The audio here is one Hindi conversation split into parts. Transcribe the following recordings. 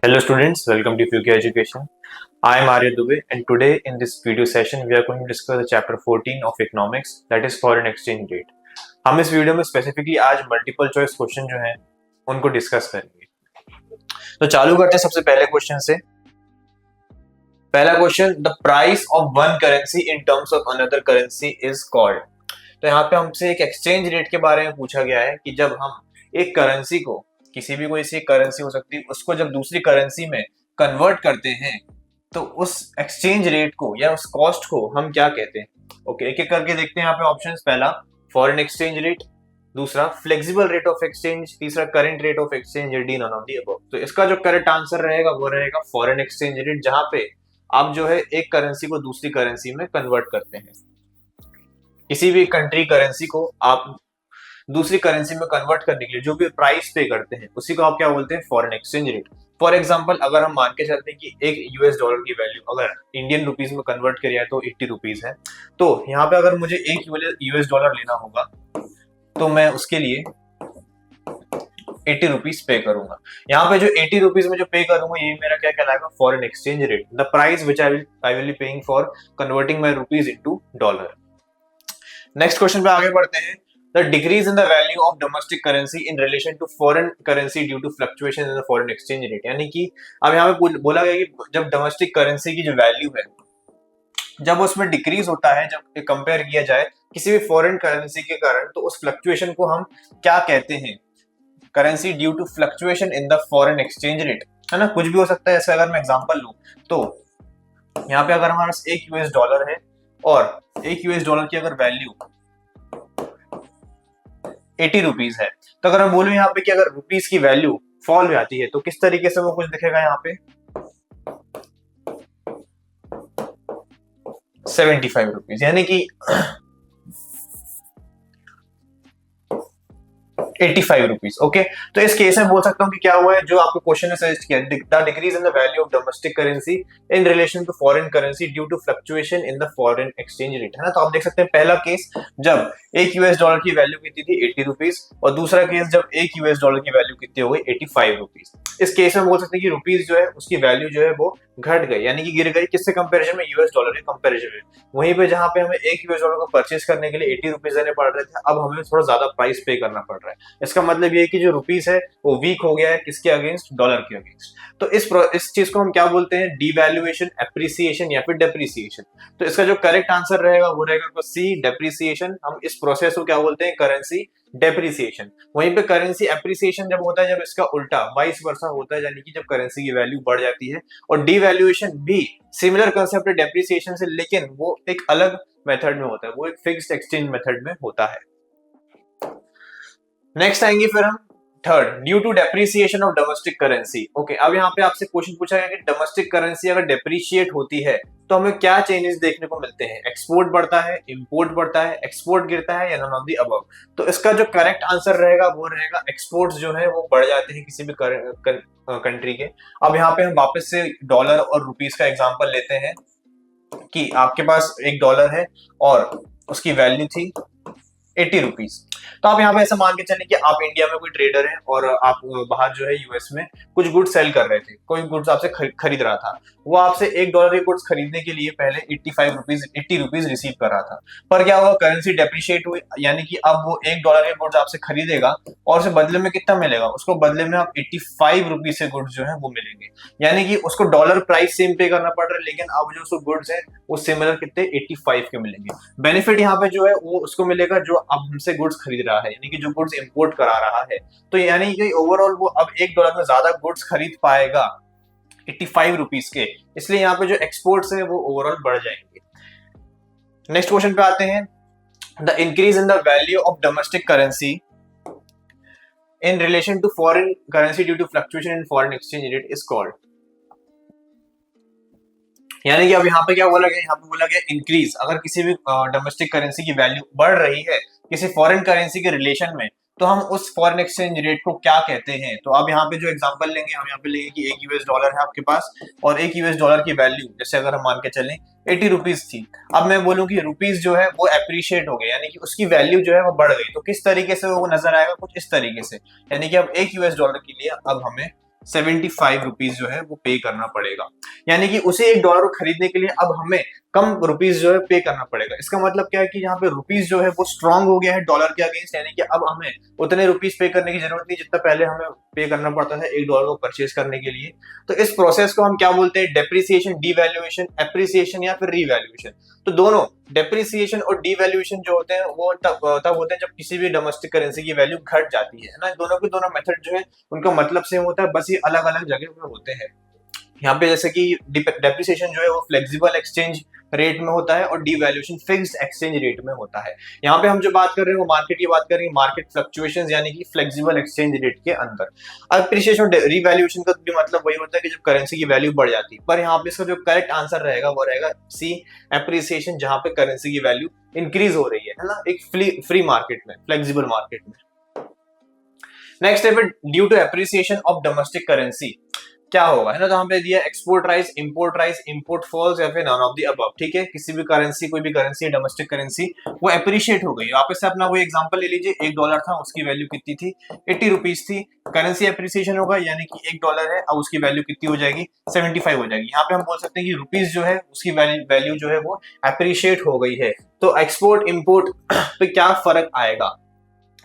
Hello students, welcome to FUK Education. I am Arya Dubey and today in this video session we are going to discuss the chapter 14 of economics, that is foreign exchange rate. हम इस वीडियो में स्पेसिफिकली आज मल्टीपल चॉइस क्वेश्चन जो हैं उनको डिस्कस करेंगे। तो चालू करते हैं सबसे पहले क्वेश्चन से। पहला question, the price of one currency in terms of another currency is called. तो यहाँ पे हमसे एक एक्सचेंज रेट के बारे में पूछा गया है कि जब हम एक करेंसी को, किसी भी कोई सी करेंसी हो सकती है, उसको जब दूसरी करेंसी में कन्वर्ट करते हैं तो उस एक्सचेंज रेट को या उस कॉस्ट को हम क्या कहते हैं। ओके, एक एक करके देखते हैं यहाँ पे ऑप्शंस। पहला फॉरेन एक्सचेंज रेट, दूसरा फ्लेक्सिबल रेट ऑफ एक्सचेंज, तीसरा current rate of exchange, D none of the above. तो इसका जो करेक्ट आंसर रहेगा वो रहेगा फॉरेन एक्सचेंज रेट, जहां पे आप जो है एक करेंसी को दूसरी करेंसी में कन्वर्ट करते हैं। किसी भी कंट्री करेंसी को आप दूसरी करेंसी में कन्वर्ट करने के लिए जो भी प्राइस पे करते हैं उसी को आप क्या बोलते हैं, foreign exchange rate. For example, अगर हम मान के चलते हैं कि एक यूएस डॉलर की वैल्यू अगर इंडियन रुपीज में कन्वर्ट करी जाए तो 80 रुपीज है, तो यहाँ पे अगर मुझे एक यूएस डॉलर लेना होगा तो मैं उसके लिए 80 रुपीज पे करूंगा। यहाँ पे जो 80 रुपीज में जो पे करूंगा ये मेरा क्या कहलाएगा, foreign exchange rate, the price which I will be paying for converting my rupees into dollar. Next question पे आगे बढ़ते हैं। The decrease in the value of domestic currency in relation to foreign currency due to fluctuation in the foreign exchange rate। यानी कि अब यहाँ पे बोला गया कि जब डोमेस्टिक करेंसी की जो वैल्यू है जब उसमें डिक्रीज होता है, जब कंपेयर किया जाए किसी भी फॉरेन करेंसी के कारण, तो उस फ्लक्चुएशन को हम क्या कहते हैं, currency due to fluctuation in the foreign exchange rate, है ना। कुछ भी हो सकता है। ऐसे अगर मैं एग्जांपल लूं तो यहाँ पे अगर हमारे पास एक यूएस डॉलर है और एक यूएस डॉलर की अगर वैल्यू 80 रुपीज है, तो अगर मैं बोलूं यहाँ पे कि अगर रुपीज की वैल्यू फॉल हो जाती है तो किस तरीके से वो कुछ दिखेगा, यहाँ पे 75 रुपीज, यानी कि 85 रुपीज। ओके, तो इस केस में बोल सकता हूँ कि क्या हुआ है, जो आपको क्वेश्चन ने सजेस्ट किया, the decrease in the value of domestic currency in relation to foreign currency due to fluctuation in the foreign exchange rate, है ना। तो आप देख सकते हैं पहला केस जब एक यूएस डॉलर की वैल्यू कितनी थी, 80 रुपीज, और दूसरा केस जब एक यूएस डॉलर की वैल्यू कितनी हो गई, 85 रुपीज। इस केस में बोल सकते हैं कि रुपीज जो है उसकी वैल्यू जो है वो घट गई, यानी कि गिर गई। किससे कंपेरिजन में, यूएस डॉलर के कंपेरिजन में। वहीं पे जहां पे हमें एक यूएस डॉलर को परचेज करने के लिए 80 रुपीज देने पड़ रहे थे, अब हमें थोड़ा ज्यादा प्राइस पे करना पड़ रहा है। इसका मतलब ये है कि जो रुपीज है वो वीक हो गया है, किसके अगेंस्ट, डॉलर के अगेंस्ट। तो इस चीज को हम क्या बोलते हैं, डिवैल्यूएशन, एप्रिसिएशन या फिर डेप्रिसिएशन। तो इसका जो करेक्ट आंसर रहेगा वो रहेगा सी, डेप्रिसिएशन। हम इस प्रोसेस को क्या बोलते हैं, करेंसी डेप्रिसिएशन। वहीं पे करेंसी एप्रिसिएशन जब होता है, जब इसका उल्टा वाइस वर्सा होता है, यानी कि जब करेंसी की वैल्यू बढ़ जाती है। और डिवैल्यूएशन भी सिमिलर कंसेप्ट है डेप्रिसिएशन से, लेकिन वो एक अलग मेथड में होता है, वो एक फिक्स्ड एक्सचेंज मेथड में होता है। नेक्स्ट आएंगे फिर हम third, due to depreciation of domestic currency. Okay, अब यहाँ पे आपसे क्वेश्चन पूछा गया कि डोमेस्टिक करेंसी अगर डेप्रिशिएट होती है तो हमें क्या चेंजेस देखने को मिलते हैं, एक्सपोर्ट बढ़ता है, इंपोर्ट बढ़ता है, एक्सपोर्ट गिरता है, या नॉन ऑफ द अबव। तो इसका जो करेक्ट आंसर रहेगा वो रहेगा एक्सपोर्ट्स जो है वो बढ़ जाते हैं किसी भी कंट्री के। अब यहाँ पे हम वापस से डॉलर और रुपीस का एग्जांपल लेते हैं कि आपके पास एक डॉलर है और उसकी वैल्यू थी 80 रुपीज। तो आप यहाँ पे ऐसा मान के चलें कि आप इंडिया में कोई ट्रेडर है और आप बाहर जो है यूएस में कुछ गुड्स सेल कर रहे थे, कोई गुड्स आपसे खरीद रहा था। वो आपसे $1 के गुड्स खरीदने के लिए पहले 80 रुपीज रिसीव कर रहा था, पर क्या हुआ, करेंसी डेप्रिशिएट हुई, यानी कि अब वो $1 के गुड्स आपसे खरीदेगा और उसे बदले में कितना मिलेगा, उसको बदले में आप 85 रुपीज से गुड्स जो है वो मिलेंगे। यानी कि उसको डॉलर प्राइस सेम पे करना पड़ रहा है, लेकिन अब जो उसको गुड्स है वो सिमिलर कितने, 85 के मिलेंगे। बेनिफिट यहाँ पे जो है वो उसको मिलेगा जो अब हमसे गुड्स खरीद रहा है, यानी कि जो गुड्स इंपोर्ट करा रहा है। तो यानी कि ओवरऑल वो अब $1 में ज्यादा गुड्स खरीद पाएगा 85 रुपीज के, इसलिए यहाँ पे जो एक्सपोर्ट्स है वो ओवरऑल बढ़ जाएंगे। नेक्स्ट क्वेश्चन पे आते हैं, the increase in the value of domestic currency in relation to foreign currency due to fluctuation in foreign exchange rate is called. यानी कि अब यहाँ पे क्या बोला गया, यहाँ पे बोला गया इंक्रीज, अगर किसी भी डोमेस्टिक करेंसी की वैल्यू बढ़ रही है किसी फॉरेन करेंसी के रिलेशन में, तो हम उस फॉरेन एक्सचेंज रेट को क्या कहते हैं। तो अब यहाँ पे जो एग्जांपल लेंगे, हम यहाँ पे लेंगे कि एक यूएस डॉलर है आपके पास और एक यूएस डॉलर की वैल्यू जैसे अगर हम मान के चलें 80 रुपीज थी। अब मैं बोलूँ कि रुपीज जो है वो एप्रिशिएट हो गए, यानी कि उसकी वैल्यू जो है वो बढ़ गई। तो किस तरीके से वो नजर आएगा, कुछ इस तरीके से, यानी कि अब एक यूएस डॉलर के लिए अब हमें 75 रुपीज जो है वो पे करना पड़ेगा। यानी कि उसे $1 को खरीदने के लिए अब हमें कम रुपीज जो है पे करना पड़ेगा। इसका मतलब क्या है कि यहाँ पे रुपीज जो है वो स्ट्रांग हो गया है डॉलर के अगेंस्ट, यानी कि अब हमें उतने रुपीज पे करने की जरूरत नहीं जितना पहले हमें पे करना पड़ता था $1 को परचेज करने के लिए। तो इस प्रोसेस को हम क्या बोलते हैं, डेप्रिसिएशन, डिवैल्यूएशन, एप्रिसिएशन या फिर रिवैल्यूएशन। तो दोनों डेप्रिसिएशन और डिवैल्यूएशन जो होते हैं वो तब होते हैं जब किसी भी डोमेस्टिक करेंसी की वैल्यू घट जाती है ना। दोनों के दोनों मेथड जो है उनका मतलब सेम होता है, बस ये अलग अलग जगह पे होते हैं। यहाँ पे जैसे कि डेप्रिसिएशन जो है वो फ्लेक्सिबल एक्सचेंज रेट में होता है और डिवैल्यूएशन फिक्स्ड एक्सचेंज रेट में होता है। यहाँ पे हम जो बात कर रहे हैं वो मार्केट की बात कर रहे हैं, मार्केट फ्लक्चुएशंस यानी कि फ्लेक्सिबल एक्सचेंज रेट के अंदर। अप्रिसिएशन और रिवैल्यूएशन का भी मतलब वही होता है कि जब करेंसी की वैल्यू बढ़ जाती है, पर यहाँ पे इसका जो करेक्ट आंसर रहेगा वो रहेगा सी, एप्रिसिएशन, जहां पे करेंसी की वैल्यू इंक्रीज हो रही है ना, एक फ्री मार्केट में, फ्लेक्सिबल मार्केट में। नेक्स्ट है due to appreciation of domestic currency क्या होगा, है ना। तो यहाँ पे दिया एक्सपोर्ट राइज, इंपोर्ट फॉल्स या फिर नॉन ऑफ द अबव। ठीक है, किसी भी करेंसी, कोई भी करेंसी, डोमेस्टिक करेंसी वो एप्रिशिएट हो गई। वापस से अपना वो एग्जांपल ले लीजिए, $1 था, उसकी वैल्यू कितनी थी, 80 रुपीज थी। करेंसी एप्रिसिएशन होगा यानी कि $1 है, अब उसकी वैल्यू कितनी हो जाएगी, 75 हो जाएगी। यहाँ पे हम बोल सकते हैं कि रुपीज जो है उसकी वैल्यू जो है वो एप्रिशिएट हो गई है। तो एक्सपोर्ट इंपोर्ट पे क्या फर्क आएगा,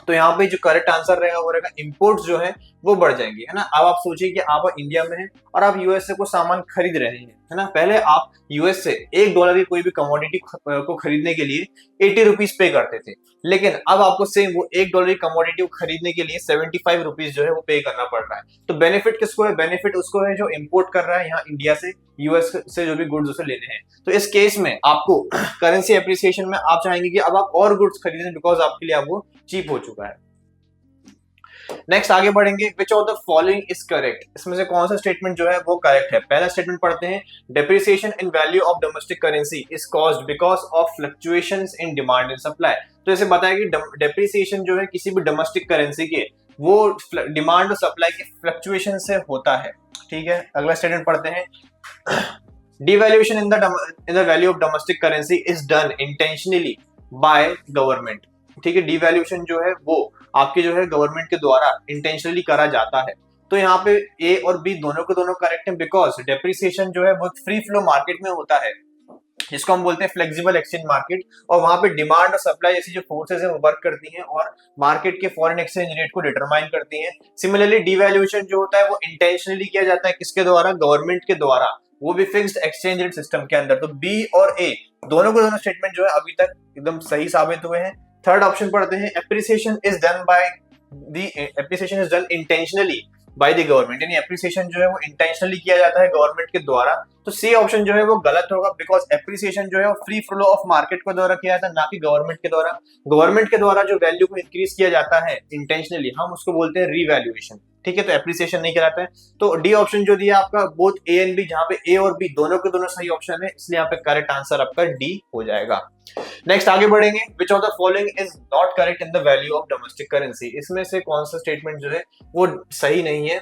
तो यहाँ पे जो करेक्ट आंसर रहेगा वो रहेगा इंपोर्ट्स जो है वो बढ़ जाएंगे, है ना। अब आप सोचिए कि आप इंडिया में हैं और आप यूएस से कोई सामान खरीद रहे हैं, है ना। पहले आप यूएस से $1 की कोई भी कमोडिटी को खरीदने के लिए 80 रुपीज पे करते थे, लेकिन अब आपको सेम वो $1 की कमोडिटी को खरीदने के लिए 75 रुपीज जो है वो पे करना पड़ रहा है। तो बेनिफिट किसको है, बेनिफिट उसको है जो इंपोर्ट कर रहा है यहाँ इंडिया से, यूएस से जो भी गुड्स उसे लेने हैं। तो इस केस में आपको करेंसी एप्रिसिएशन में आप चाहेंगे कि अब आप और गुड्स खरीदें बिकॉज आपके लिए अब वो चीप हो चुका है। नेक्स्ट आगे बढ़ेंगे, which of the following is correct, इसमें से कौन सा स्टेटमेंट जो है वो करेक्ट है। पहला स्टेटमेंट पढ़ते हैं, depreciation in value of domestic currency is caused because of fluctuations in demand and supply. तो ऐसे बताया कि डेप्रिसिएशन जो है किसी भी डोमेस्टिक करेंसी के वो डिमांड और सप्लाई के फ्लक्चुएशन से होता है। ठीक है, अगला स्टेटमेंट पढ़ते हैं, devaluation in the value of domestic currency is done intentionally by government। ठीक है, डिवैल्यूएशन जो है वो आपके जो है गवर्नमेंट के द्वारा इंटेंशनली करा जाता है। तो यहाँ पे ए और बी दोनों के दोनों करेक्ट है, बिकॉज डेप्रिसिएशन जो है वो फ्री फ्लो मार्केट में होता है जिसको हम बोलते हैं फ्लेक्सिबल एक्सचेंज मार्केट, और वहां पे डिमांड और सप्लाई जैसी जो फोर्सेस है वो वर्क करती हैं और मार्केट के फॉरेन एक्सचेंज रेट को डिटरमाइन करती हैं। सिमिलरली डिवैल्यूएशन जो होता है वो इंटेंशनली किया जाता है, किसके द्वारा, गवर्नमेंट के द्वारा, वो भी फिक्स्ड एक्सचेंज रेट सिस्टम के अंदर। तो बी और ए दोनों के दोनों स्टेटमेंट जो है अभी तक एकदम सही साबित हुए हैं। थर्ड ऑप्शन पढ़ते हैं, appreciation is done intentionally by the government, यानी एप्रिसिएशन जो है वो इंटेंशनली किया जाता है गवर्नमेंट के द्वारा। तो सी ऑप्शन जो है वो गलत होगा, बिकॉज एप्रिसिएशन जो है वो फ्री फ्लो ऑफ मार्केट के द्वारा किया जाता है, ना कि गवर्नमेंट के द्वारा। गवर्नमेंट के द्वारा जो वैल्यू को इंक्रीज किया जाता है इंटेंशनली, हम उसको बोलते हैं रिवैल्यूएशन। ठीक है, तो एप्रिसिएशन नहीं कहलाता है। तो डी ऑप्शन जो दिया आपका बोथ ए एंड बी, जहां पे ए और बी दोनों के दोनों सही ऑप्शन है, इसलिए यहाँ पे करेक्ट आंसर आपका डी हो जाएगा। नेक्स्ट आगे बढ़ेंगे, which of the following is not correct in the value of domestic currency, इसमें से कौन सा स्टेटमेंट जो है वो सही नहीं है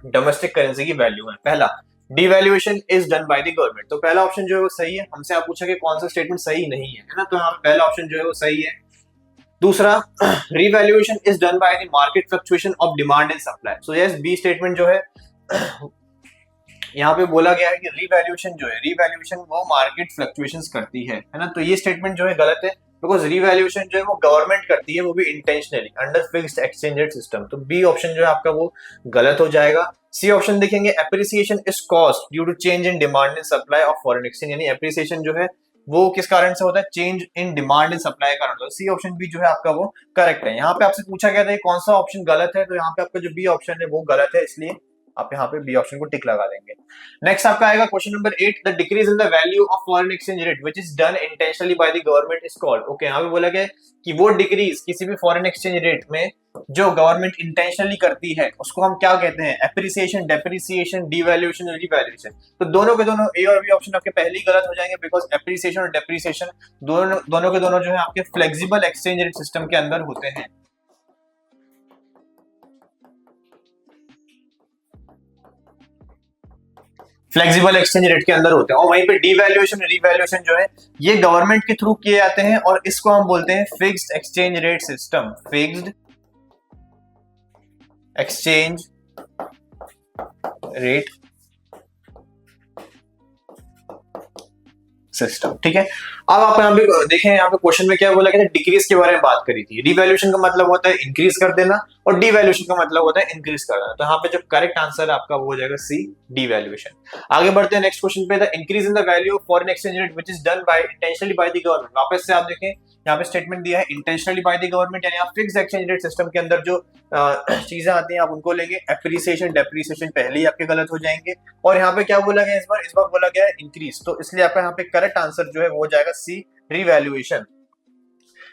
डोमेस्टिक करेंसी की वैल्यू में। पहला, devaluation is done by the government, तो पहला ऑप्शन जो है वो सही है। हमसे आप पूछा कि कौन सा स्टेटमेंट सही नहीं है, है ना, तो यहाँ पहला ऑप्शन जो है वो सही है। दूसरा, revaluation is done by the market fluctuation of demand and supply, so yes B statement जो है यहाँ पे बोला गया है कि रिवैल्यूएशन जो है, रिवैल्यूएशन वो मार्केट फ्लक्चुएशंस करती है ना, तो ये स्टेटमेंट जो है गलत है, बिकॉज रिवैल्यूएशन जो है वो गवर्नमेंट करती है, वो भी intentionally under fixed exchange rate system. तो बी ऑप्शन जो है आपका वो गलत हो जाएगा। सी ऑप्शन देखेंगे, appreciation is caused due to change in demand and supply of foreign exchange, यानी एप्रिसिएशन जो है वो किस कारण से होता है, change in demand and supply का कारण। सी ऑप्शन बी जो है आपका वो करेक्ट है। यहाँ पे आपसे पूछा गया था कौन सा ऑप्शन गलत है, तो यहाँ पे आपका जो बी ऑप्शन है वो गलत है, इसलिए आप यहाँ पे बी ऑप्शन को टिक लगा देंगे। नेक्स्ट आपका आएगा question number 8, the decrease in the value of foreign exchange rate which is done intentionally by the government is called. Okay, यहाँ पे बोला गया कि वो डिक्रीज किसी भी फॉरेन एक्सचेंज रेट में जो गवर्नमेंट इंटेंशनली करती है उसको हम क्या कहते हैं, एप्रिसिएशन, डेप्रिसिएशन, डिवैल्यूएशन, रिवैल्यूएशन। तो दोनों के दोनों ए और बी ऑप्शन आपके पहले ही गलत हो जाएंगे, बिकॉज एप्रिसिएशन और डेप्रिसिएशन दोनों के दोनों जो है आपके फ्लेक्सिबल एक्सचेंज रेट सिस्टम के अंदर होते हैं। फ्लेक्सिबल एक्सचेंज रेट के अंदर होते हैं, और वहीं पे डिवैल्यूएशन, रिवैल्यूएशन जो है ये गवर्नमेंट के थ्रू किए जाते हैं, और इसको हम बोलते हैं fixed exchange rate system, fixed exchange rate system. ठीक है, अब आप यहाँ पे देखें, यहाँ पे क्वेश्चन में क्या बोला गया था, डिक्रीज के बारे में बात करी थी। डिवैल्यूएशन का मतलब होता है इंक्रीज कर देना और डिवैल्यूएशन का मतलब होता है इंक्रीज कर देना। तो यहाँ पे जो करेक्ट आंसर है आपका वो हो जाएगा सी, डिवैल्यूएशन। आगे बढ़ते हैं नेक्स्ट क्वेश्चन पे, the increase in the value of foreign exchange rate which is done bye intentionally by the government. वापस से आप देखें, यहाँ पे स्टेटमेंट दिया है इंटेंशनली बाय द गवर्नमेंट, यानी आप फिक्स्ड एक्सचेंज रेट सिस्टम के अंदर जो चीजें आती हैं आप उनको लेंगे। एप्रिसिएशन डेप्रिसिएशन पहले ही आपके गलत हो जाएंगे। और यहाँ पे क्या बोला गया इस बार बोला गया है इंक्रीज, तो इसलिए आपका यहाँ पे करेक्ट आंसर जो है वो हो जाएगा सी, रिवैल्यूएशन।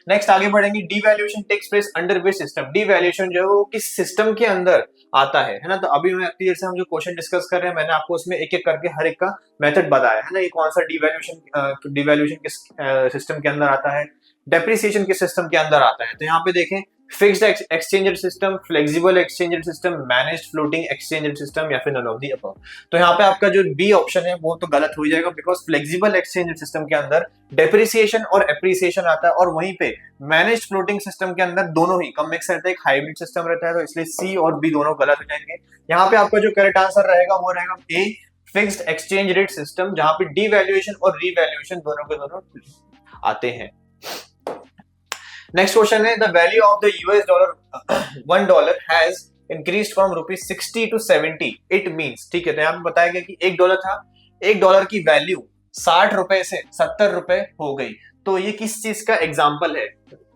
नेक्स्ट आगे बढ़ेंगे, devaluation takes place under which system. Devaluation जो है वो किस सिस्टम के अंदर आता है ना। तो अभी मैं क्लियर से हम जो क्वेश्चन डिस्कस कर रहे हैं, मैंने आपको उसमें एक एक करके हर एक का मेथड बताया है ना। ये कौन सा डिवैल्यूएशन किस सिस्टम के अंदर आता है, डेप्रिसिएशन किस सिस्टम के अंदर आता है। तो यहाँ पे देखें, fixed exchange rate system, flexible exchange rate system, managed floating exchange rate system, या फिर नन ऑफ द अबव। तो यहाँ पे आपका जो बी ऑप्शन है वो तो गलत हो जाएगा, because flexible exchange rate system के अंदर डेप्रिसिएशन और एप्रिसिएशन आता है, और वहीं पे मैनेज्ड फ्लोटिंग सिस्टम के अंदर दोनों ही कम मिक्स रहता है, एक हाइब्रिड सिस्टम रहता है। तो इसलिए सी और बी दोनों गलत हो जाएंगे। यहाँ पे आपका जो करेक्ट आंसर रहेगा वो रहेगा ए, फिक्स्ड एक्सचेंज रेट सिस्टम, जहां पे डिवैल्यूएशन और रिवैल्यूएशन दोनों के दोनों आते हैं। नेक्स्ट क्वेश्चन है, the value of the US dollar $1 has increased from ₹60 to $70। It means, ठीक है, तो यहाँ पे बताया गया कि $1 था, $1 की वैल्यू 60 रुपए से 70 रुपए हो गई। तो ये किस चीज का एग्जाम्पल है?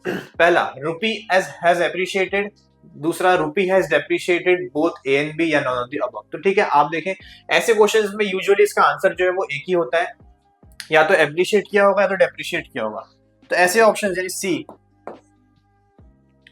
पहला, रुपी हैज एप्रिशिएटेड, दूसरा rupee has depreciated, both A and B, या नॉन ऑफ द अबव। तो ठीक है, आप देखें ऐसे क्वेश्चंस में यूजुअली इसका आंसर जो है वो एक ही होता है, या तो एप्रिशिएट किया होगा या तो डेप्रिशिएट किया होगा। तो ऐसे ऑप्शन यानी सी,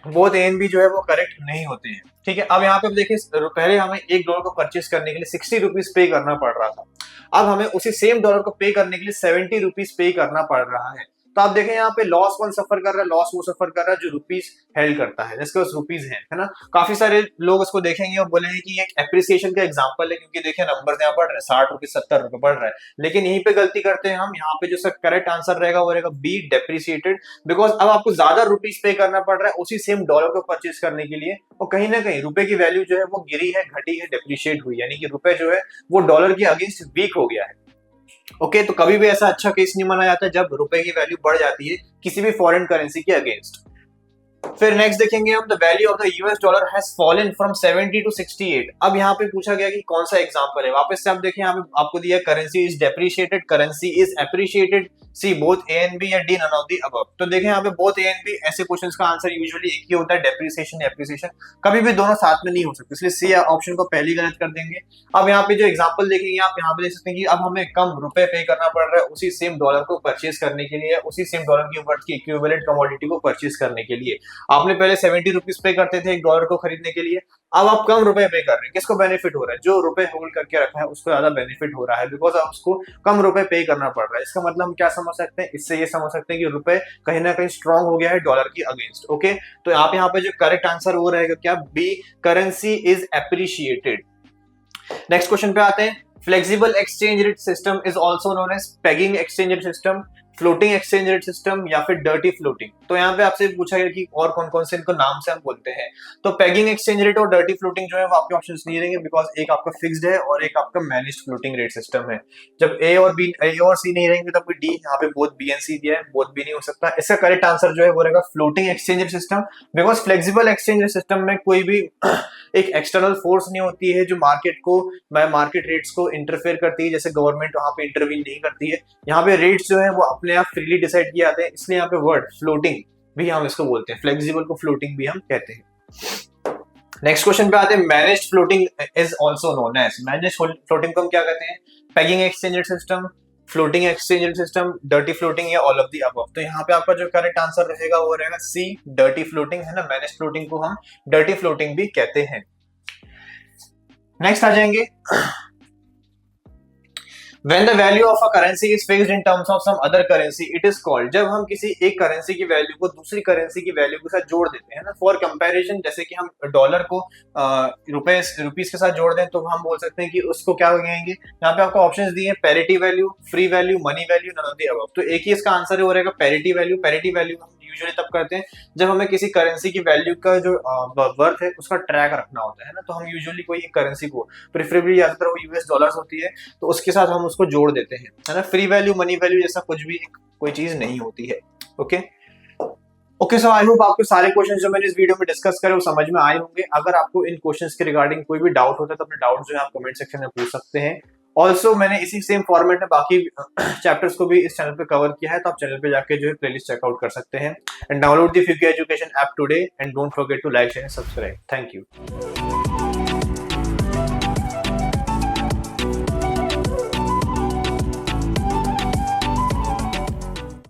बोथ ए एंड बी जो है वो करेक्ट नहीं होते हैं। ठीक है, अब यहाँ पे देखिए, पहले हमें $1 को परचेस करने के लिए 60 रुपीज पे करना पड़ रहा था, अब हमें उसी सेम डॉलर को पे करने के लिए 70 रुपीज पे करना पड़ रहा है। तो आप देखें यहाँ पे लॉस कौन सफर कर रहा है, लॉस वो सफर कर रहा है जो रुपीज हेल्ड करता है, जिसके पास रुपीज है ना। काफी सारे लोग इसको देखेंगे और बोलेंगे कि एक एप्रिसिएशन का एग्जांपल है, क्योंकि देखिए नंबर यहाँ बढ़ रहे हैं, 60 रुपए 70 रुपए बढ़ रहा है। लेकिन यहीं पे गलती करते हैं हम, यहाँ पे जो करेक्ट आंसर रहेगा वो रहेगा बी, डेप्रिसिएटेड, बिकॉज अब आपको ज्यादा रुपीज पे करना पड़ रहा है उसी सेम डॉलर को परचेज करने के लिए, और कहीं ना कहीं रुपए की वैल्यू जो है वो गिरी है, घटी है, डेप्रिशिएट हुई, यानी कि रुपए जो है वो डॉलर के अगेंस्ट वीक हो गया है। ओके, तो कभी भी ऐसा अच्छा केस नहीं माना जाता जब रुपए की वैल्यू बढ़ जाती है किसी भी फॉरेन करेंसी के अगेंस्ट। फिर नेक्स्ट देखेंगे हम, the value of the US dollar has fallen from 70 to 68। अब यहाँ पे पूछा गया कि कौन सा एग्जांपल है। वापस से आप देखें, यहाँ पे आपको दिया currency is depreciated, currency is appreciated, C both A and B, या D none of the above. तो देखें यहाँ पे बोथ ए एंड बी, ऐसे क्वेश्चंस का आंसर यूजुअली एक ही होता है, डेप्रिसिएशन एप्रिसिएशन, कभी भी दोनों साथ में नहीं हो सकते, इसलिए सी ऑप्शन को पहले गलत कर देंगे। अब यहाँ पे जो एग्जांपल देखेंगे आप यहाँ पे देख सकते हैं कि अब हमें कम रुपए पे करना पड़ रहा है उसी सेम डॉलर को परचेज करने के लिए, उसी सेम डॉलर की वर्थ की इक्विवेलेंट कमोडिटी को परचेज करने के लिए। आपने पहले 70 रुपीज पे करते थे $1 को खरीदने के लिए, अब आप कम रुपए पे कर रहे हैं। किसको बेनिफिट हो रहा है? जो रुपए होल्ड करके रखा है उसको ज्यादा बेनिफिट हो रहा है, बिकॉज अब उसको कम रुपए पे करना पड़ रहा है। इसका मतलब हम क्या समझ सकते हैं? इससे ये समझ सकते हैं कि रुपए कहीं ना कहीं स्ट्रांग हो गया है डॉलर की अगेंस्ट। ओके, तो आप यहाँ पे जो करेक्ट आंसर वो रहेगा क्या? B, currency is appreciated. Next question पे आते हैं, flexible exchange rate system is also known as pegging exchange rate system, floating exchange rate system, या फिर डर्टी फ्लोटिंग। तो यहाँ पे आपसे पूछा गया कि और कौन कौन से इनको नाम से हम बोलते हैं। तो पेगिंग एक्सचेंज रेट और डर्टी फ्लोटिंग जो है वो आपके ऑप्शंस नहीं रहेंगे, बिकॉज एक आपका फिक्स्ड है और एक आपका मैनेज्ड फ्लोटिंग रेट सिस्टम है। जब ए और सी नहीं रहेंगे तब डी, यहाँ पे बोथ बी एंड सी दिया है, बोथ भी नहीं हो सकता। इसका करेक्ट आंसर जो है वो रहेगा floating exchange rate system, because flexible exchange rate system में कोई भी एक एक्सटर्नल फोर्स नहीं होती है जो मार्केट रेट्स को इंटरफेयर करती है, जैसे गवर्नमेंट वहां पे इंटरवीन नहीं करती है। यहाँ पे रेट्स जो है वो अपने आप फ्रीली डिसाइड किए जाते हैं, इसलिए यहाँ पे वर्ड फ्लोटिंग भी हम इसको बोलते हैं, फ्लेक्सिबल को फ्लोटिंग भी हम कहते हैं। नेक्स्ट क्वेश्चन पे आते हैं, managed floating is also known as. Managed floating को हम क्या कहते हैं? Pegging exchange rate system, floating exchange rate system, dirty floating, या ऑल ऑफ द अबव। तो यहाँ पे आपका जो करेक्ट आंसर रहेगा वो रहेगा सी, डर्टी फ्लोटिंग, है ना। मैनेज्ड फ्लोटिंग को हम डर्टी फ्लोटिंग भी कहते हैं। नेक्स्ट आ जाएंगे, When the value of a currency is fixed in terms of some other currency, it is called। जब हम किसी एक करेंसी की वैल्यू को दूसरी करेंसी की वैल्यू के साथ जोड़ देते हैं ना, फॉर कंपैरिजन, जैसे कि हम डॉलर को रुपीस के साथ जोड़ दें तो हम बोल सकते हैं कि उसको क्या कहेंगे। यहाँ पे आपको ऑप्शंस दिए हैं, parity value, free value, money value, none of the above. तो एक ही इसका आंसर हो रहेगा पैरिटी वैल्यू। पैरिटी वैल्यू हम यूजुअली तब करते हैं जब हमें किसी करेंसी की वैल्यू का जो वर्थ है उसका ट्रैक रखना होता है ना, तो हम यूजुअली कोई एक करेंसी को, प्रेफरेबली ज्यादातर वो यूएस डॉलर्स होती है, तो उसके साथ हम उसको जोड़ देते हैं, है ना। फ्री वैल्यू, मनी वैल्यू जैसा कुछ भी कोई चीज नहीं होती है। Okay okay, so I hope आपको सारे क्वेश्चंस जो मैंने इस वीडियो में डिस्कस करे वो समझ में आए होंगे। अगर आपको इन क्वेश्चंस के रिगार्डिंग कोई भी डाउट होता है तो अपने डाउट जो है आप कमेंट सेक्शन में पूछ सकते हैं। ऑल्सो मैंने इसी सेम फॉर्मेट में बाकी चैप्टर्स को भी इस चैनल पे कवर किया है, तो आप चैनल पे जाके जो है प्लेलिस्ट चेकआउट कर सकते हैं। And download the Fuki education app today and don't forget to like, share and subscribe. Thank you.